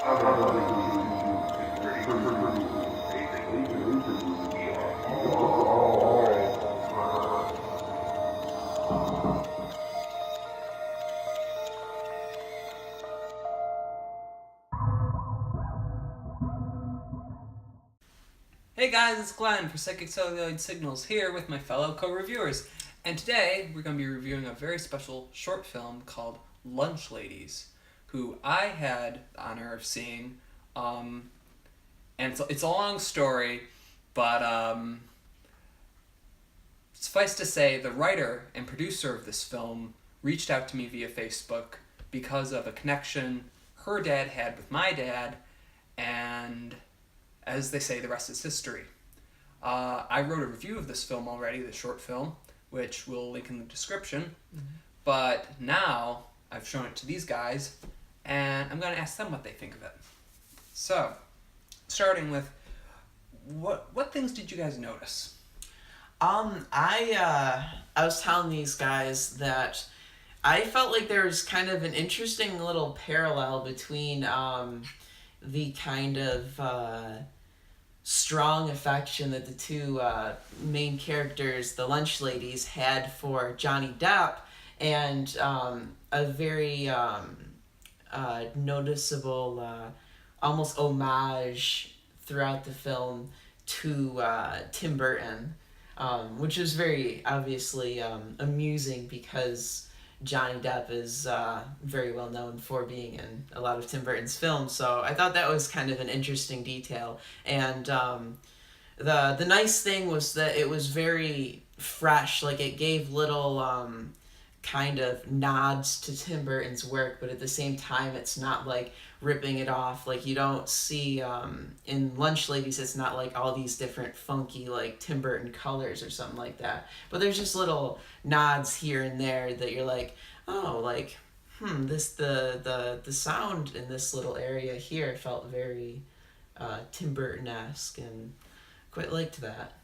Hey guys, it's Glenn for Psychic Celluloid Signals here with my fellow co-reviewers. And today we're going to be reviewing a very special short film called Lunch Ladies, who I had the honor of seeing. And it's a long story, but suffice to say, the writer and producer of this film reached out to me via Facebook because of a connection her dad had with my dad, and as they say, the rest is history. I wrote a review of this film already, the short film, which we'll link in the description. Mm-hmm. But now I've shown it to these guys, and I'm going to ask them what they think of it. So, starting with, what things did you guys notice? I was telling these guys that I felt like there was kind of an interesting little parallel between the kind of strong affection that the two main characters, the lunch ladies, had for Johnny Depp, and a very noticeable almost homage throughout the film to Tim Burton, which is very obviously amusing because Johnny Depp is very well known for being in a lot of Tim Burton's films, so I thought that was kind of an interesting detail. And the nice thing was that it was very fresh, like it gave little kind of nods to Tim Burton's work, but at the same time it's not like ripping it off. Like you don't see in Lunch Ladies, it's not like all these different funky like Tim Burton colors or something like that, but there's just little nods here and there that you're like, oh, like this the sound in this little area here felt very Tim Burton-esque, and quite liked that.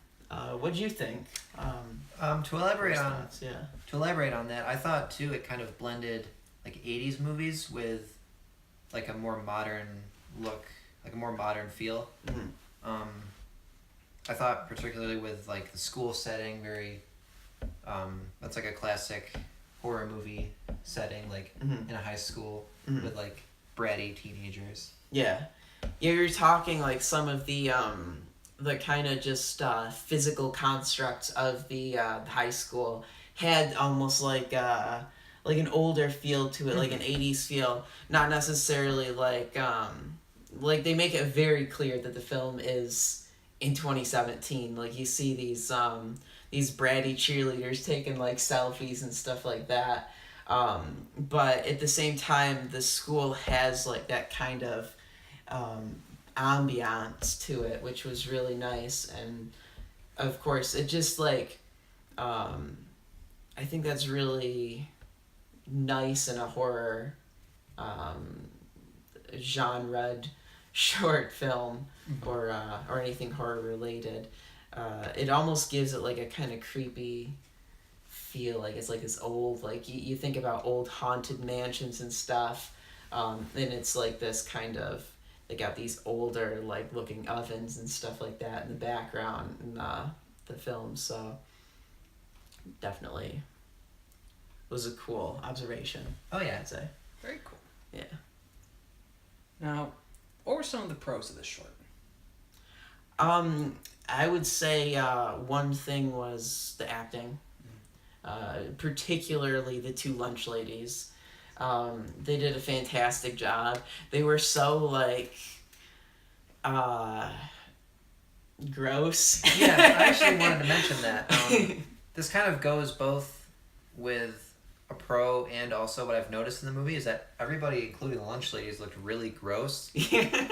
What'd you think? To elaborate on thoughts, yeah. To elaborate on that, I thought too it kind of blended like 80s movies with like a more modern look, like a more modern feel. Mm-hmm. I thought particularly with like the school setting, very that's like a classic horror movie setting, like Mm-hmm. in a high school Mm-hmm. with like bratty teenagers. Yeah, you're talking like some of the kind of just physical constructs of the high school had almost like an older feel to it, like an 80s feel, not necessarily like they make it very clear that the film is in 2017. Like you see these bratty cheerleaders taking like selfies and stuff like that, but at the same time the school has like that kind of ambiance to it, which was really nice. And of course it just like I think that's really nice in a horror genre short film, or anything horror related. It almost gives it like a kind of creepy feel, like it's like this old, like you think about old haunted mansions and stuff, and it's like this kind of, they got these older like looking ovens and stuff like that in the background in the film. So definitely was a cool observation. Oh yeah, I'd say. Very cool. Yeah. Now, what were some of the pros of this short? I would say one thing was the acting, particularly the two lunch ladies. They did a fantastic job. They were so like gross. Yeah, I actually wanted to mention that. This kind of goes both with a pro and also what I've noticed in the movie is that everybody, including the lunch ladies, looked really gross. Yeah.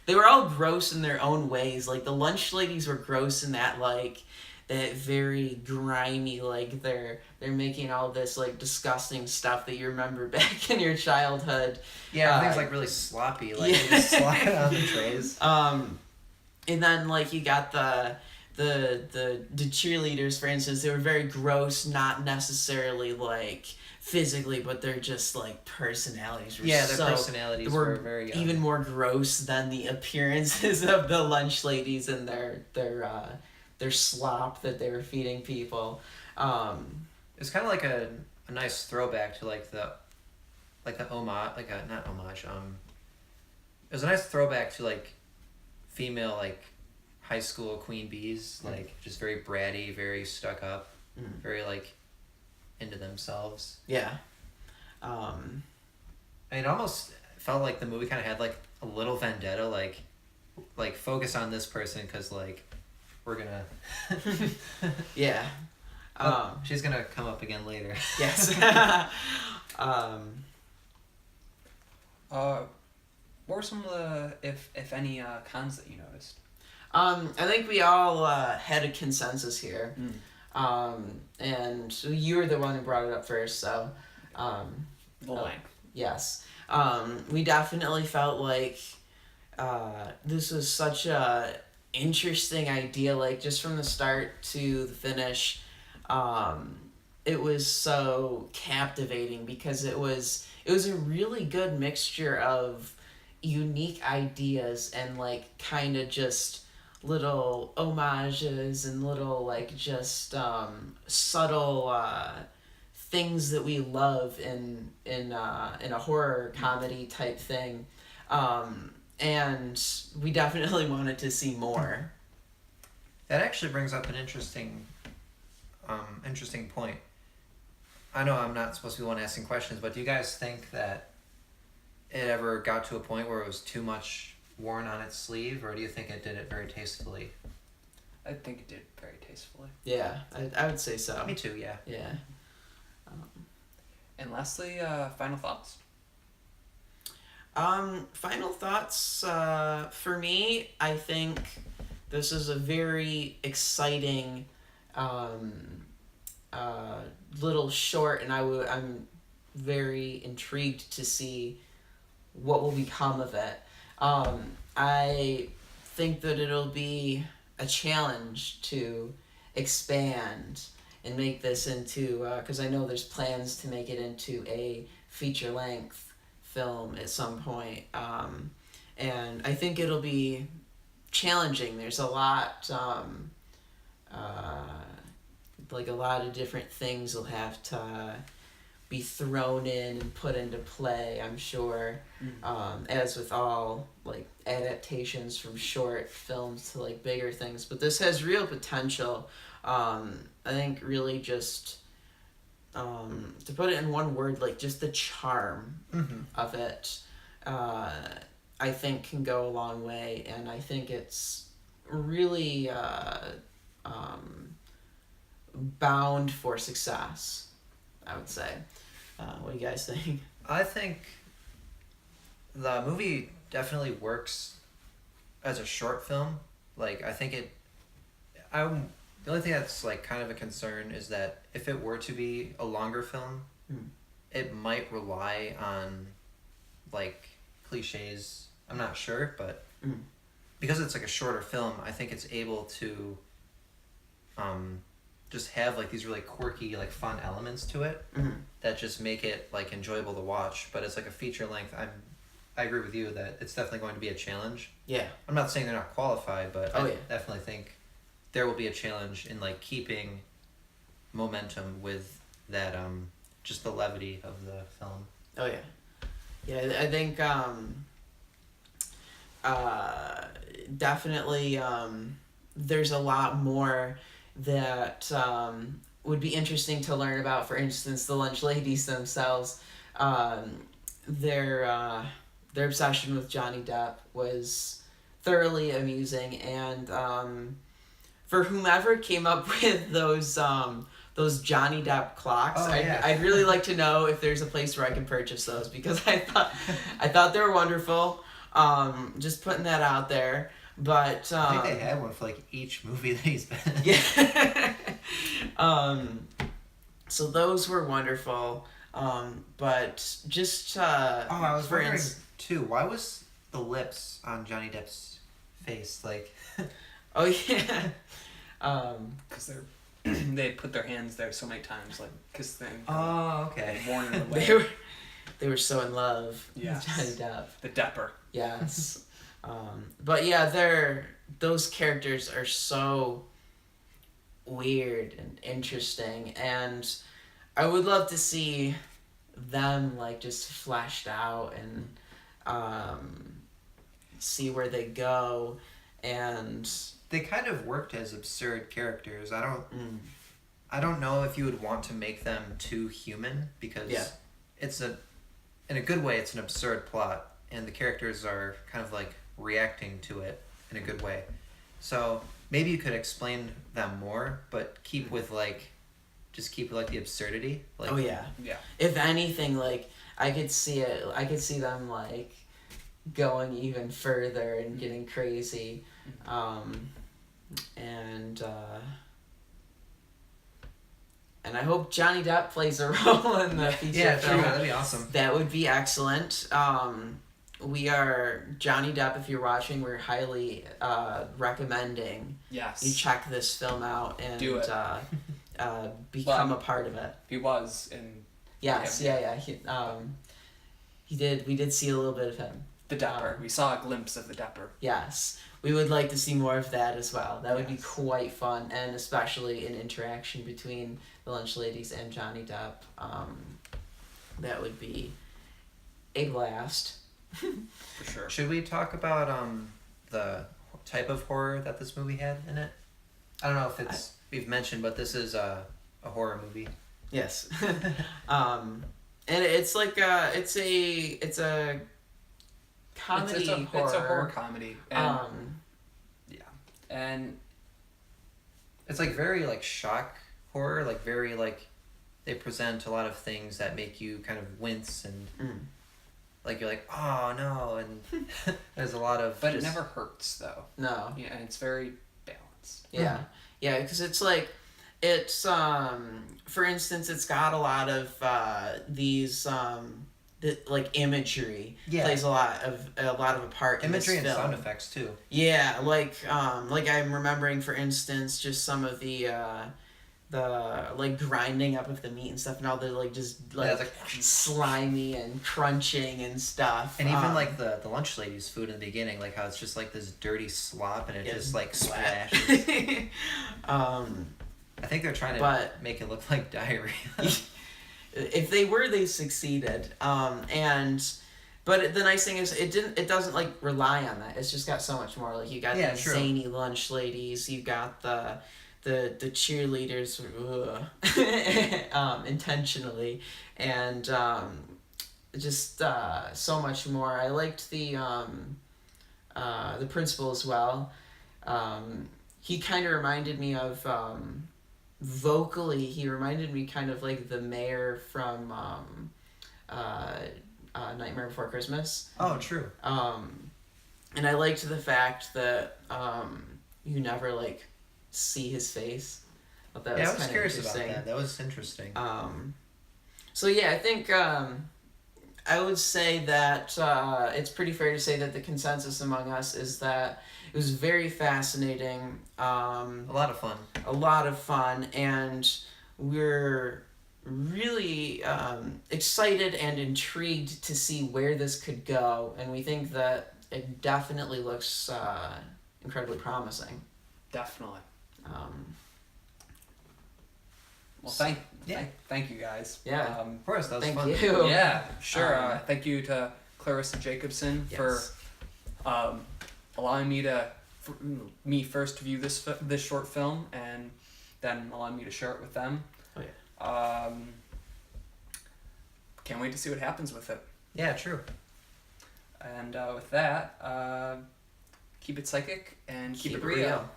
They were all gross in their own ways. Like the lunch ladies were gross in that like that very grimy, like they're making all this like disgusting stuff that you remember back in your childhood. Yeah, everything's like really sloppy, like they just slide it on the trays. And then like you got the the cheerleaders, for instance, they were very gross, not necessarily like physically, but they're just like personalities were Yeah, their so personalities were very even more gross than the appearances of the lunch ladies and their slop that they were feeding people. It's kind of like a nice throwback to like the homage, like a not homage. It was a nice throwback to like female like high school queen bees, like just very bratty, very stuck up, very like into themselves. Yeah. I mean, it almost felt like the movie kind of had like a little vendetta, like focus on this person because like we're gonna. Yeah. She's gonna come up again later. Yes. What were some of the, if any, cons that you noticed? I think we all had a consensus here. And you were the one who brought it up first, so The length. yes. We definitely felt like this was such a interesting idea, like just from the start to the finish. It was so captivating because it was a really good mixture of unique ideas and like kind of just little homages and little like just subtle things that we love in a horror comedy type thing, and we definitely wanted to see more. That actually brings up an interesting point. I know I'm not supposed to be the one asking questions, but do you guys think that it ever got to a point where it was too much worn on its sleeve, or do you think it did it very tastefully? I think it did very tastefully. Yeah, I would say so. Me too, yeah. Yeah. And lastly, final thoughts? Final thoughts, for me, I think this is a very exciting little short, and I'm very intrigued to see what will become of it. I think that it'll be a challenge to expand and make this into, because I know there's plans to make it into a feature-length film at some point. And I think it'll be challenging. There's a lot, like a lot of different things will have to be thrown in and put into play, I'm sure. As with all like adaptations from short films to like bigger things, but this has real potential. I think really just to put it in one word, like just the charm of it, I think can go a long way, and I think it's really bound for success, I would say. What do you guys think? I think the movie definitely works as a short film. Like, I think the only thing that's like kind of a concern is that if it were to be a longer film, it might rely on like cliches. I'm not sure, but because it's like a shorter film, I think it's able to just have like these really quirky, like fun elements to it that just make it like enjoyable to watch. But it's like a feature length. I agree with you that it's definitely going to be a challenge. Yeah. I'm not saying they're not qualified, but Oh, I yeah. definitely think there will be a challenge in like keeping momentum with that just the levity of the film. Oh yeah. Yeah, I think definitely there's a lot more that would be interesting to learn about. For instance, the lunch ladies themselves, their obsession with Johnny Depp was thoroughly amusing, and for whomever came up with those Johnny Depp clocks, I'd really like to know if there's a place where I can purchase those, because I thought they were wonderful. Just putting that out there. But I think they had one for like each movie that he's been in. Yeah. So those were wonderful. But just I was wondering too, why was the lips on Johnny Depp's face like? Oh yeah. Because they put their hands there so many times, like kiss thing. Oh, okay. Warning the way. They were so in love Yes. with Johnny Depp. The Depper. Yes. But yeah, those characters are so weird and interesting, and I would love to see them like just fleshed out and see where they go, and They kind of worked as absurd characters. I mm, don't know if you would want to make them too human because Yeah. in a good way, it's an absurd plot, and the characters are kind of like reacting to it in a good way. So maybe you could explain them more, but keep with the absurdity. Like, oh yeah. Yeah. If anything, like I could see them like going even further and getting crazy, and I hope Johnny Depp plays a role in the feature yeah, film. sure, that'd be awesome. That would be excellent. We are Johnny Depp. If you're watching, we're highly recommending Yes. you check this film out and Do it. become Well, a part of it. He was in Yes, Yeah. yeah. He did. We did see a little bit of him. The Depper. We saw a glimpse of the Depper. Yes, we would like to see more of that as well. That would be Yes. quite fun, and especially an interaction between the Lunch Ladies and Johnny Depp. That would be a blast. For sure. Should we talk about the type of horror that this movie had in it? I don't know if we've mentioned, but this is a horror movie. Yes. And it's like it's a comedy It's a horror. It's a horror comedy. And, Yeah. and It's like very like shock horror, like very like they present a lot of things that make you kind of wince and like you're like, oh no, and there's a lot of but it just- never hurts though. No. Yeah, and it's very balanced. Yeah. Yeah, because it's like it's for instance, it's got a lot of these like imagery plays a lot of a part imagery in and this film. sound effects too. Yeah, like I'm remembering, for instance, just some of the like grinding up of the meat and stuff, and all the like just like, Yeah, it's like slimy and crunching and stuff, and even like the lunch lady's food in the beginning, like how it's just like this dirty slop and it Yeah, just like splat. splashes. I think they're trying to But- make it look like diarrhea. if they were, they succeeded. But the nice thing is it doesn't like rely on that. It's just got so much more. Like you got Yeah, the true. zany lunch ladies, you got the cheerleaders intentionally, and just so much more. I liked the principal as well. He kind of reminded me of vocally. He reminded me kind of like the mayor from Nightmare Before Christmas. Oh, true. And I liked the fact that you never like see his face. I thought that Yeah, I was was kind of curious about interesting. that. That was interesting. So yeah, I think I would say that it's pretty fair to say that the consensus among us is that it was very fascinating, A lot of fun. a lot of fun, and we're really excited and intrigued to see where this could go, and we think that it definitely looks incredibly promising. Definitely. Well, Yeah. thank you guys. Yeah. Of course, that was Thank fun. you. Yeah, sure. Um, Thank you to Clarissa Jacobson Yes. for allowing me first to view this short film and then allowing me to share it with them. Oh yeah. Can't wait to see what happens with it. Yeah, true. And with that, keep it psychic and keep it real.